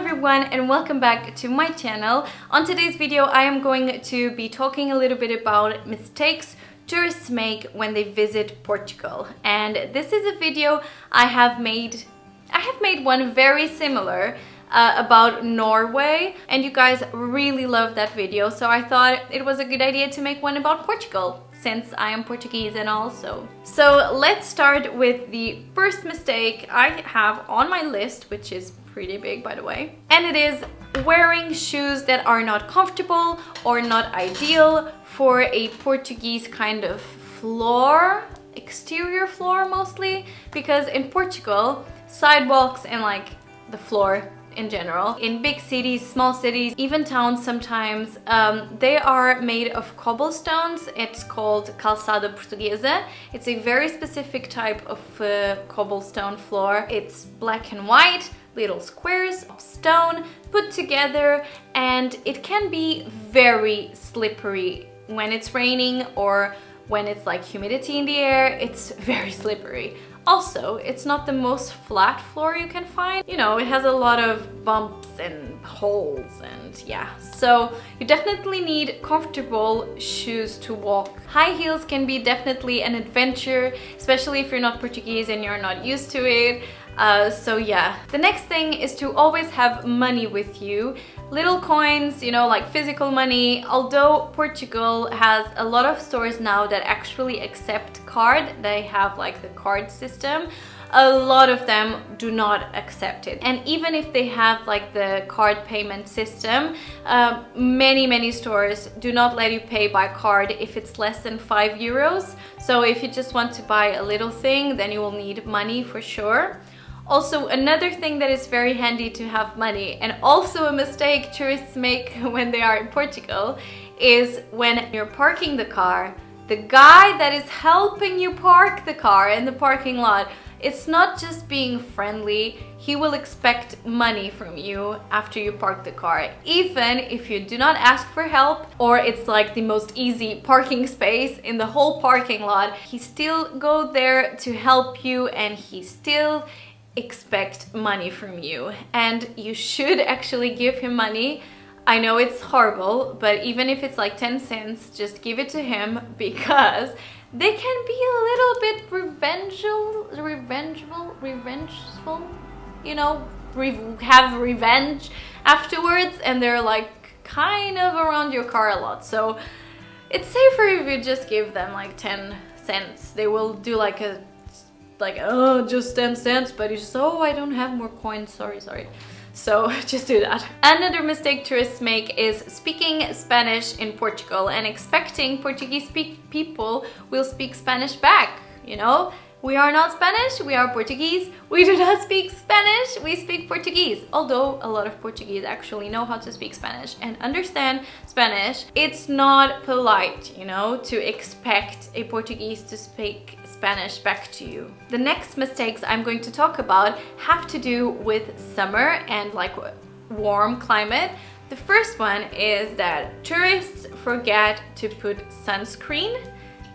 everyone and welcome back to my channel. On today's video I am going to be talking a little bit about mistakes tourists make when they visit Portugal. And this is a video I have made one very similar about Norway, and you guys really loved that video, so I thought it was a good idea to make one about Portugal, since I am Portuguese and also. So let's start with the first mistake I have on my list, which is pretty big by the way, and it is wearing shoes that are not comfortable or not ideal for a Portuguese kind of floor, exterior floor mostly, because in Portugal, sidewalks and like the floor in general, in big cities, small cities, even towns sometimes, they are made of cobblestones. It's called calçada portuguesa. It's a very specific type of cobblestone floor. It's black and white, little squares of stone put together, and it can be very slippery when it's raining or when it's like humidity in the air. It's very slippery. Also, it's not the most flat floor you can find. You know, it has a lot of bumps and holes and yeah. So you definitely need comfortable shoes to walk. High heels can be definitely an adventure, especially if you're not Portuguese and you're not used to it. So yeah. The next thing is to always have money with you. Little coins, you know, like physical money. Although Portugal has a lot of stores now that actually accept card, they have like the card system, a lot of them do not accept it. And even if they have like the card payment system, many stores do not let you pay by card if it's less than 5 euros. So if you just want to buy a little thing, then you will need money for sure. Also, another thing that is very handy to have money, and also a mistake tourists make when they are in Portugal, is when you're parking the car, the guy that is helping you park the car in the parking lot, it's not just being friendly, he will expect money from you after you park the car. Even if you do not ask for help, or it's like the most easy parking space in the whole parking lot, he still go there to help you and he still expect money from you, and you should actually give him money. I know it's horrible, but even if it's like 10 cents, just give it to him, because they can be a little bit revengeful, you know, have revenge afterwards, and they're like kind of around your car a lot. So it's safer if you just give them like 10 cents. They will do like oh, just 10 cents, but you just, oh, I don't have more coins, sorry. So just do that. Another mistake tourists make is speaking Spanish in Portugal and expecting Portuguese people will speak Spanish back, you know? We are not Spanish, we are Portuguese. We do not speak Spanish, we speak Portuguese. Although a lot of Portuguese actually know how to speak Spanish and understand Spanish, it's not polite, you know, to expect a Portuguese to speak Spanish back to you. The next mistakes I'm going to talk about have to do with summer and like warm climate. The first one is that tourists forget to put sunscreen.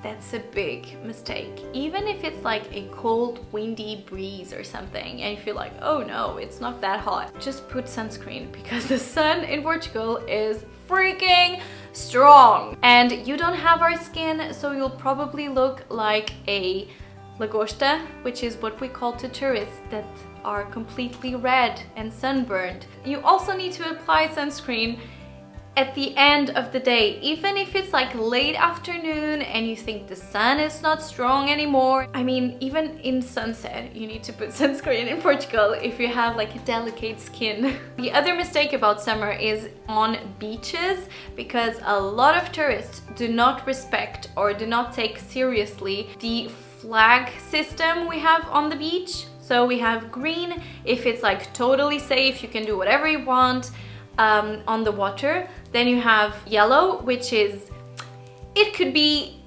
That's a big mistake. Even if it's like a cold, windy breeze or something, and you feel like, oh no, it's not that hot, just put sunscreen, because the sun in Portugal is freaking strong. And you don't have our skin, so you'll probably look like a lagosta, which is what we call to tourists that are completely red and sunburned. You also need to apply sunscreen at the end of the day, even if it's like late afternoon and you think the sun is not strong anymore. I mean, even in sunset, you need to put sunscreen in Portugal if you have like a delicate skin. The other mistake about summer is on beaches, because a lot of tourists do not respect or do not take seriously the flag system we have on the beach. So we have green if it's like totally safe, you can do whatever you want on the water. Then you have yellow, which is, it could be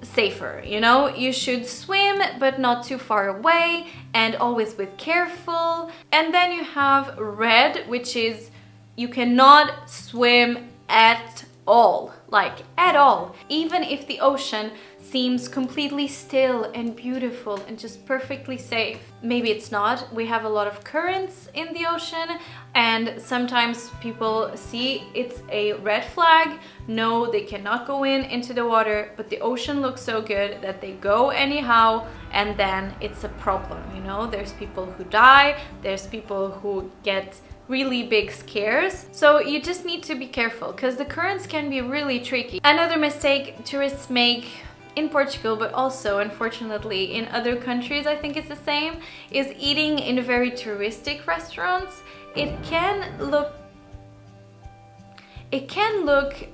safer, you know, you should swim but not too far away and always with careful. And then you have red, which is you cannot swim at all, like at all. Even if the ocean seems completely still and beautiful and just perfectly safe. Maybe it's not. We have a lot of currents in the ocean, and sometimes people see it's a red flag. No, they cannot go into the water, but the ocean looks so good that they go anyhow, and then it's a problem, you know? There's people who die, there's people who get really big scares. So you just need to be careful because the currents can be really tricky. Another mistake tourists make in Portugal, but also unfortunately in other countries, I think it's the same, is eating in very touristic restaurants. It can look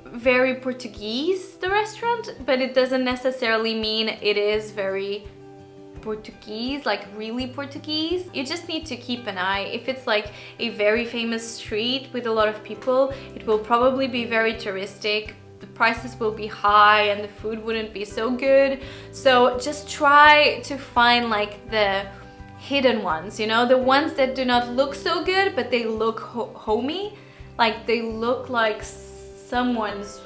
very Portuguese, the restaurant, but it doesn't necessarily mean it is very Portuguese, like really Portuguese. You just need to keep an eye. If it's like a very famous street with a lot of people, it will probably be very touristic. The prices will be high and the food wouldn't be so good. So just try to find like the hidden ones, you know, the ones that do not look so good, but they look homey, like they look like someone's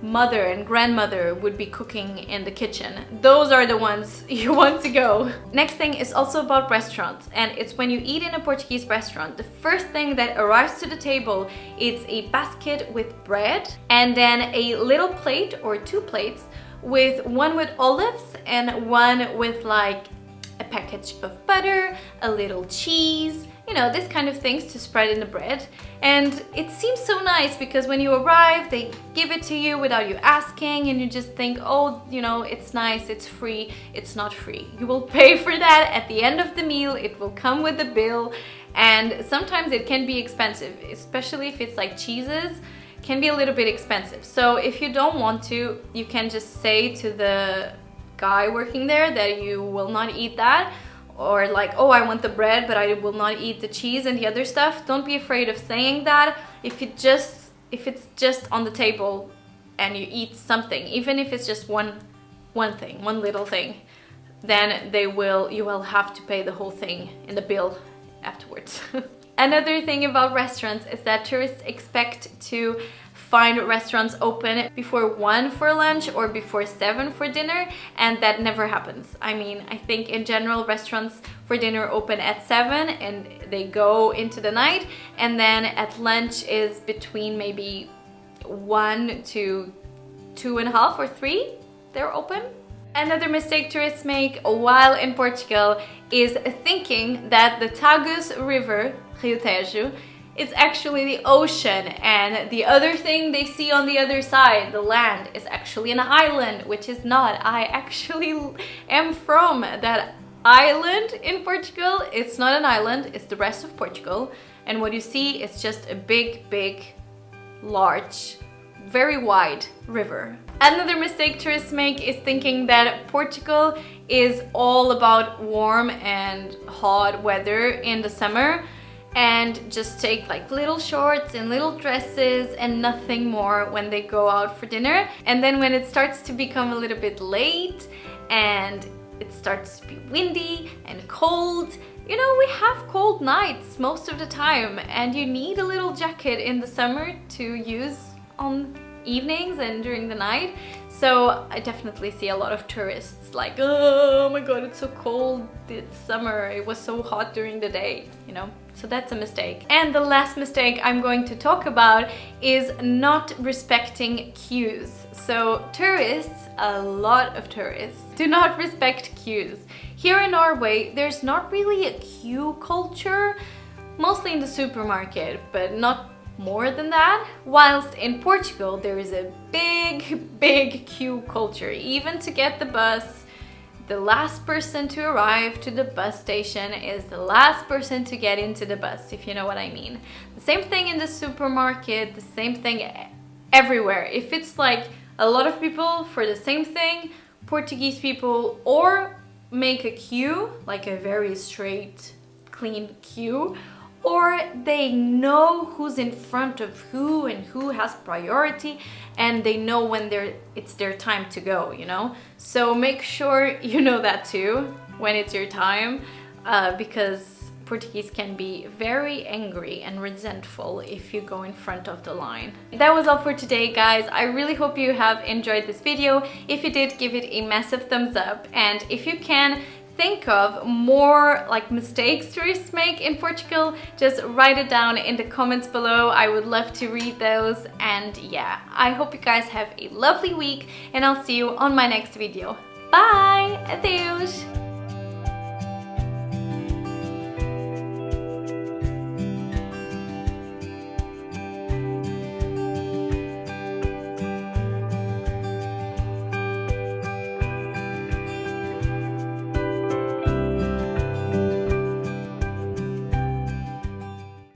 mother and grandmother would be cooking in the kitchen. Those are the ones you want to go. Next thing is also about restaurants, and it's when you eat in a Portuguese restaurant, the first thing that arrives to the table is a basket with bread and then a little plate or two plates with one with olives and one with like a package of butter, a little cheese, you know, this kind of things to spread in the bread. And it seems so nice because when you arrive, they give it to you without you asking, and you just think, oh, you know, it's nice, it's free. It's not free. You will pay for that at the end of the meal. It will come with the bill, and sometimes it can be expensive, especially if it's like cheeses. Can be a little bit expensive. So if you don't want to, you can just say to the guy working there that you will not eat that, or like, oh, I want the bread but I will not eat the cheese and the other stuff. Don't be afraid of saying that. If it's just on the table and you eat something, even if it's just one little thing, then you will have to pay the whole thing in the bill afterwards. Another thing about restaurants is that tourists expect to find restaurants open before 1 for lunch or before 7 for dinner, and that never happens. I mean, I think in general restaurants for dinner open at 7 and they go into the night, and then at lunch is between maybe 1 to 2.5 or 3 they're open. Another mistake tourists make while in Portugal is thinking that the Tagus River, Rio Tejo, it's actually the ocean, and the other thing they see on the other side, the land, is actually an island, which is not. I actually am from that island in Portugal. It's not an island, it's the rest of Portugal, and what you see is just a big, large, very wide river. Another mistake tourists make is thinking that Portugal is all about warm and hot weather in the summer, and just take like little shorts and little dresses and nothing more when they go out for dinner. And then when it starts to become a little bit late and it starts to be windy and cold, you know, we have cold nights most of the time, and you need a little jacket in the summer to use on evenings and during the night. So I definitely see a lot of tourists like, oh my god, it's so cold this summer, it was so hot during the day, you know. So that's a mistake. And the last mistake I'm going to talk about is not respecting queues. So tourists, a lot of tourists, do not respect queues. Here in Norway, there's not really a queue culture, mostly in the supermarket, but not more than that. Whilst in Portugal, there is a big queue culture. Even to get the bus, the last person to arrive to the bus station is the last person to get into the bus, if you know what I mean. The same thing in the supermarket, the same thing everywhere. If it's like a lot of people for the same thing, Portuguese people or make a queue, like a very straight, clean queue, or they know who's in front of who and who has priority, and they know when it's their time to go, you know? So make sure you know that too, when it's your time, because Portuguese can be very angry and resentful if you go in front of the line. That was all for today, guys. I really hope you have enjoyed this video. If you did, give it a massive thumbs up, and if you can think of more like mistakes tourists make in Portugal, just write it down in the comments below. I would love to read those. And yeah, I hope you guys have a lovely week, and I'll see you on my next video. Bye! Adeus!